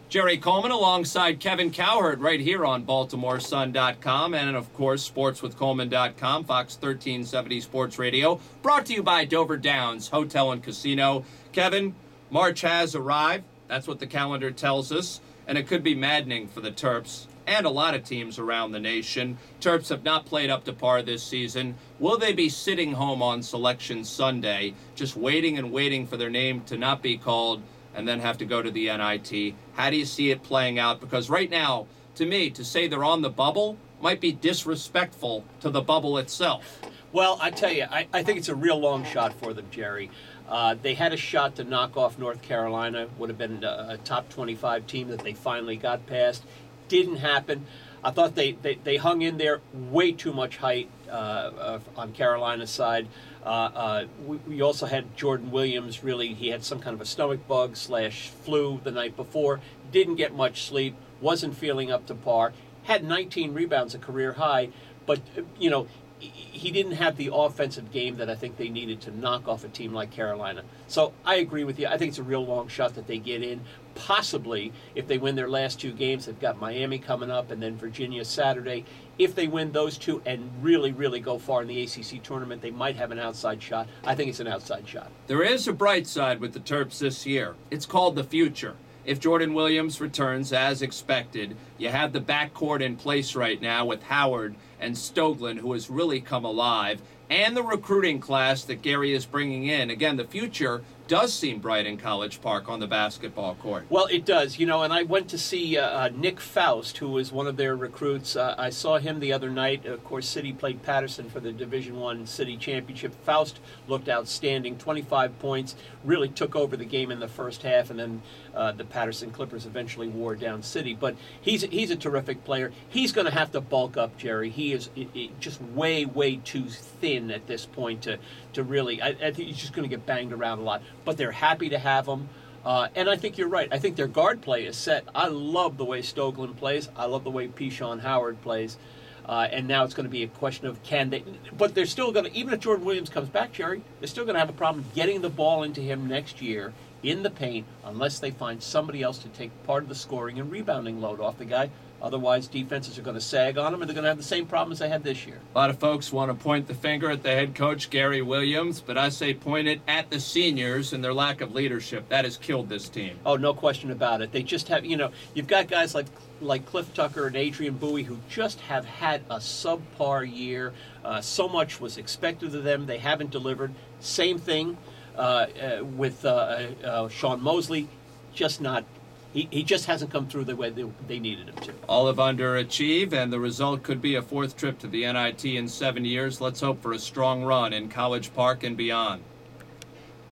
Jerry Coleman alongside Kevin Cowherd right here on BaltimoreSun.com and, of course, SportsWithColeman.com, Fox1370 Sports Radio, brought to you by Dover Downs Hotel and Casino. Kevin, March has arrived. That's what the calendar tells us, and it could be maddening for the Terps and a lot of teams around the nation. Terps have not played up to par this season. Will they be sitting home on Selection Sunday, just waiting and waiting for their name to not be called and then have to go to the NIT? How do you see it playing out? Because right now, to me, to say they're on the bubble might be disrespectful to the bubble itself. Well, I tell you, I think it's a real long shot for them, Jerry. They had a shot to knock off North Carolina, would have been a top 25 team that they finally got past. Didn't happen. I thought they hung in there, way too much height on Carolina's side. We also had Jordan Williams. Really, he had some kind of a stomach bug / flu the night before. Didn't get much sleep. Wasn't feeling up to par. Had 19 rebounds, a career high. But, you know, he didn't have the offensive game that I think they needed to knock off a team like Carolina. So I agree with you. I think it's a real long shot that they get in. Possibly, if they win their last two games, they've got Miami coming up and then Virginia Saturday. If they win those two and really, really go far in the ACC tournament, they might have an outside shot. I think it's an outside shot. There is a bright side with the Terps this year. It's called the future. If Jordan Williams returns as expected, you have the backcourt in place right now with Howard and Stoglin, who has really come alive, and the recruiting class that Gary is bringing in. Again, the future does seem bright in College Park on the basketball court. Well, it does, you know, and I went to see Nick Faust, who was one of their recruits. I saw him the other night. Of course, City played Patterson for the Division I City Championship. Faust looked outstanding, 25 points, really took over the game in the first half, and then the Patterson Clippers eventually wore down City. But he's a terrific player. He's going to have to bulk up, Jerry. He is just way, way too thin at this point to really, I think he's just going to get banged around a lot. But they're happy to have him. And I think you're right. I think their guard play is set. I love the way Stoglin plays. I love the way Pishon Howard plays. And now it's going to be a question of can they... But they're still going to... Even if Jordan Williams comes back, Jerry, they're still going to have a problem getting the ball into him next year in the paint unless they find somebody else to take part of the scoring and rebounding load off the guy. Otherwise, defenses are going to sag on him, and they're going to have the same problems they had this year. A lot of folks want to point the finger at the head coach, Gary Williams, but I say point it at the seniors and their lack of leadership. That has killed this team. Oh, no question about it. They just have, you know, you've got guys like Cliff Tucker and Adrian Bowie who just have had a subpar year. So much was expected of them. They haven't delivered. Same thing with Sean Mosley. Just not... He just hasn't come through the way they needed him to. All have underachieved, and the result could be a fourth trip to the NIT in 7 years. Let's hope for a strong run in College Park and beyond.